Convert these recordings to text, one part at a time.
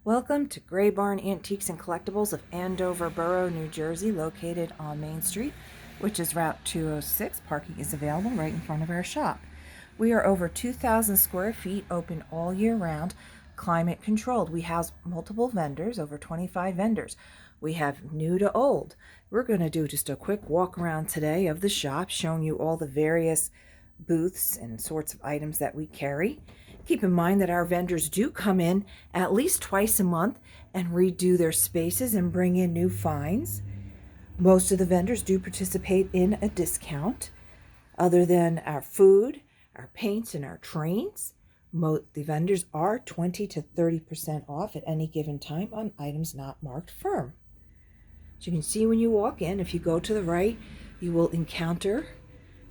Welcome to Gray Barn Antiques and Collectibles of Andover Borough, New Jersey, located on Main Street, which is Route 206. Parking is available right in front of our shop. We are over 2,000 square feet, open all year round, climate controlled. We house multiple vendors, over 25 vendors. We have new to old. We're going to do just a quick walk around today of the shop, showing you all the various booths and sorts of items that we carry. Keep in mind that our vendors do come in at least twice a month and redo their spaces and bring in new finds. Most of the vendors do participate in a discount. Other than our food, our paints, and our trains, the vendors are 20 to 30% off at any given time on items not marked firm. As you can see when you walk in, if you go to the right, you will encounter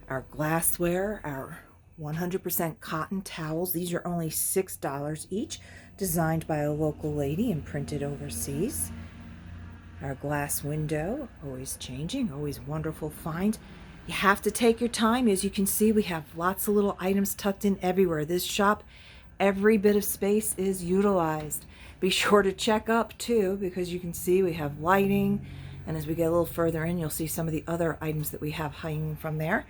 our glassware, our 100% cotton towels. These are only $6 each, designed by a local lady and printed overseas. Our glass window, always changing, always wonderful find. You have to take your time. As you can see, we have lots of little items tucked in everywhere. This shop, every bit of space is utilized. Be sure to check up too, because you can see we have lighting, and as we get a little further in, you'll see some of the other items that we have hanging from there.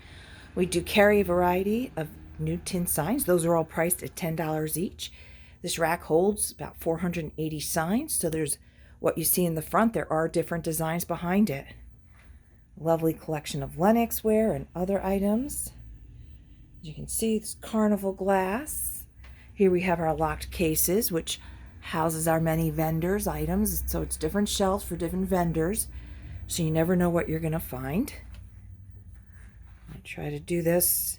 We do carry a variety of new tin signs. Those are all priced at $10 each. This rack holds about 480 signs, so there's what you see in the front. There are different designs behind it. Lovely collection of Lennox ware and other items. As you can see, this carnival glass. Here we have our locked cases, which houses our many vendors' items. So it's different shelves for different vendors, so you never know what you're going to find. I try to do this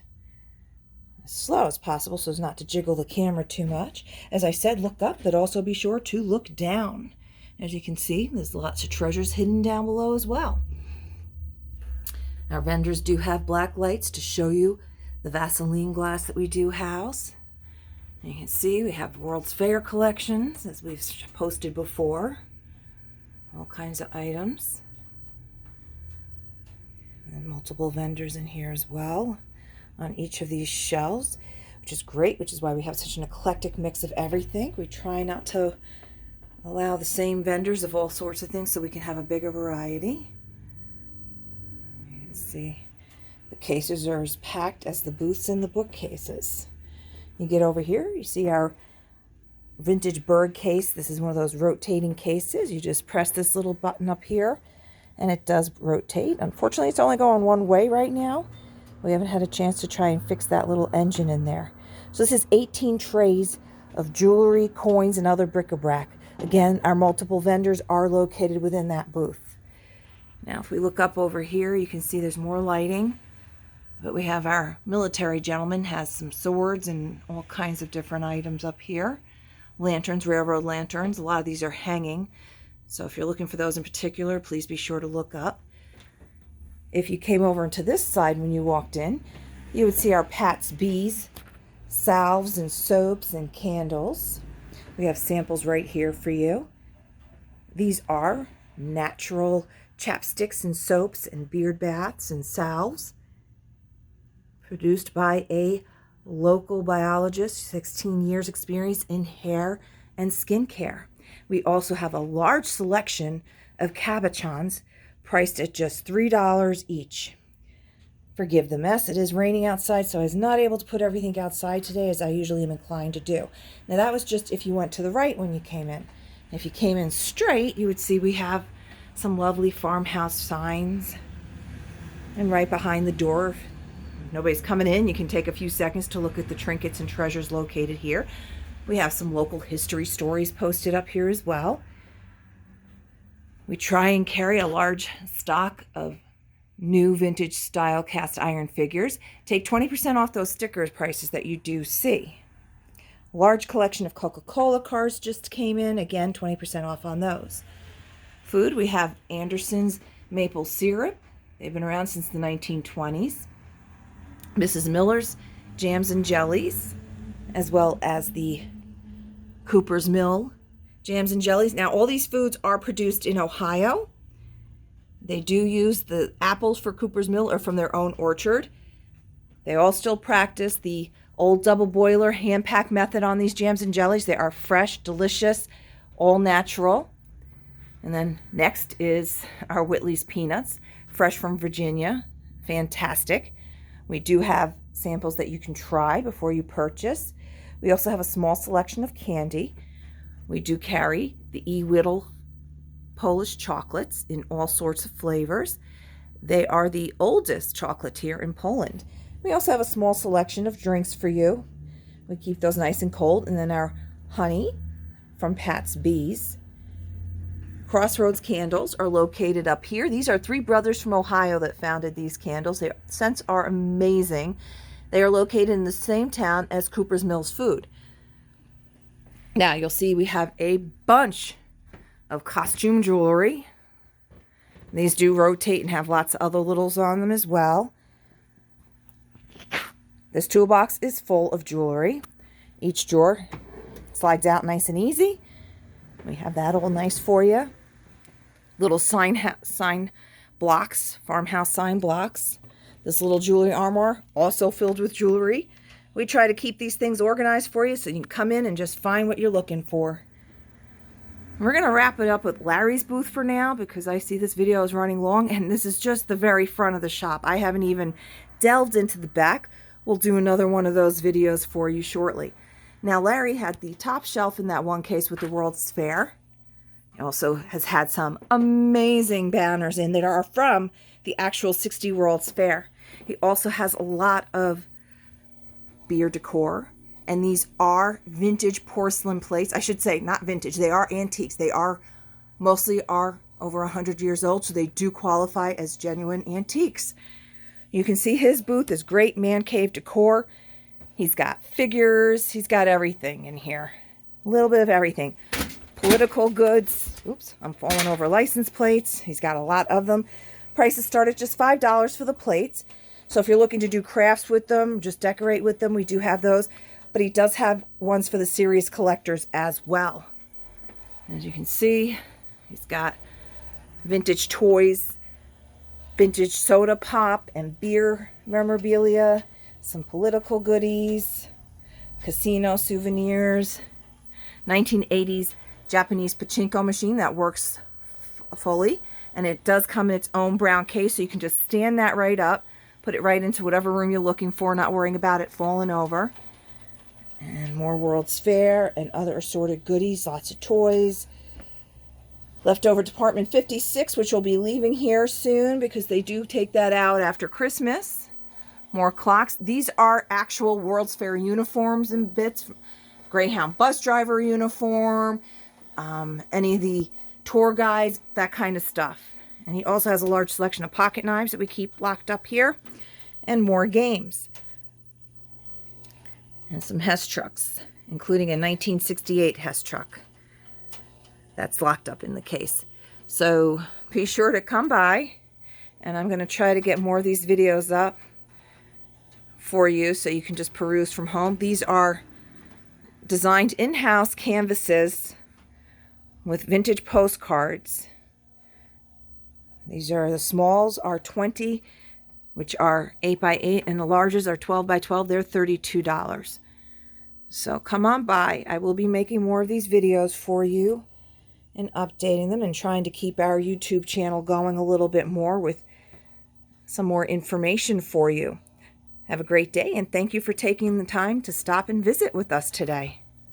as slow as possible so as not to jiggle the camera too much. As I said, look up, but also be sure to look down. As you can see, there's lots of treasures hidden down below as well. Our vendors do have black lights to show you the Vaseline glass that we do house. And you can see we have World's Fair collections, as we've posted before. All kinds of items. And multiple vendors in here as well on each of these shelves, which is great, which is why we have such an eclectic mix of everything. We try not to allow the same vendors of all sorts of things so we can have a bigger variety. You can see the cases are as packed as the booths and the bookcases. You get over here, you see our vintage bird case. This is one of those rotating cases. You just press this little button up here and it does rotate. Unfortunately, it's only going one way right now. We haven't had a chance to try and fix that little engine in there. So this is 18 trays of jewelry, coins, and other bric-a-brac. Again, our multiple vendors are located within that booth. Now, if we look up over here, you can see there's more lighting. But we have our military gentleman has some swords and all kinds of different items up here. Lanterns, railroad lanterns. A lot of these are hanging. So if you're looking for those in particular, please be sure to look up. If you came over into this side when you walked in, you would see our Pat's Bees, salves and soaps and candles. We have samples right here for you. These are natural chapsticks and soaps and beard baths and salves, produced by a local biologist, 16 years experience in hair and skin care. We also have a large selection of cabochons priced at just $3 each. Forgive the mess, it is raining outside, so I was not able to put everything outside today as I usually am inclined to do. Now that was just if you went to the right when you came in. If you came in straight, you would see we have some lovely farmhouse signs. And right behind the door, if nobody's coming in, you can take a few seconds to look at the trinkets and treasures located here. We have some local history stories posted up here as well. We try and carry a large stock of new vintage style cast iron figures. Take 20% off those stickers prices that you do see. Large collection of Coca-Cola cars just came in. Again, 20% off on those. Food, we have Anderson's maple syrup. They've been around since the 1920s. Mrs. Miller's jams and jellies, as well as the Cooper's Mill jams and jellies. Now, all these foods are produced in Ohio. They do use the apples for Cooper's Mill or from their own orchard. They all still practice the old double boiler hand pack method on these jams and jellies. They are fresh, delicious, all natural. And then next is our Whitley's Peanuts, fresh from Virginia. Fantastic. We do have samples that you can try before you purchase. We also have a small selection of candy. We do carry the E-Whittle Polish chocolates in all sorts of flavors. They are the oldest chocolatier in Poland. We also have a small selection of drinks for you. We keep those nice and cold. And then our honey from Pat's Bees. Crossroads candles are located up here. These are 3 brothers from Ohio that founded these candles. Their scents are amazing. They are located in the same town as Cooper's Mills Food. Now you'll see we have a bunch of costume jewelry. These do rotate and have lots of other littles on them as well. This toolbox is full of jewelry. Each drawer slides out nice and easy. We have that all nice for you. Little sign blocks, farmhouse sign blocks. This little jewelry armoire, also filled with jewelry. We try to keep these things organized for you so you can come in and just find what you're looking for. We're going to wrap it up with Larry's booth for now because I see this video is running long, and this is just the very front of the shop. I haven't even delved into the back. We'll do another one of those videos for you shortly. Now, Larry had the top shelf in that one case with the World's Fair. He also has had some amazing banners in that are from the actual 60 World's Fair. He also has a lot of beer decor, and these are vintage porcelain plates. I should say not vintage, they are antiques. They are mostly over 100 years old, so they do qualify as genuine antiques. You can see his booth is great man cave decor. He's got figures, he's got everything in here. A little bit of everything. Political goods. Oops, I'm falling over license plates. He's got a lot of them. Prices start at just $5 for the plates. So if you're looking to do crafts with them, just decorate with them, we do have those. But he does have ones for the serious collectors as well. As you can see, he's got vintage toys, vintage soda pop and beer memorabilia, some political goodies, casino souvenirs, 1980s Japanese pachinko machine that works fully, and it does come in its own brown case, so you can just stand that right up, put it right into whatever room you're looking for, not worrying about it falling over. And more World's Fair and other assorted goodies, lots of toys. Leftover Department 56, which will be leaving here soon because they do take that out after Christmas. More clocks. These are actual World's Fair uniforms and bits. Greyhound bus driver uniform, any of the tour guides, that kind of stuff. And he also has a large selection of pocket knives that we keep locked up here, and more games. And some Hess trucks, including a 1968 Hess truck that's locked up in the case. So be sure to come by, and I'm going to try to get more of these videos up for you so you can just peruse from home. These are designed in-house canvases with vintage postcards. These are the smalls are 20, which are 8 by 8, and the larges are 12 by 12. They're $32. So come on by. I will be making more of these videos for you and updating them and trying to keep our YouTube channel going a little bit more with some more information for you. Have a great day, and thank you for taking the time to stop and visit with us today.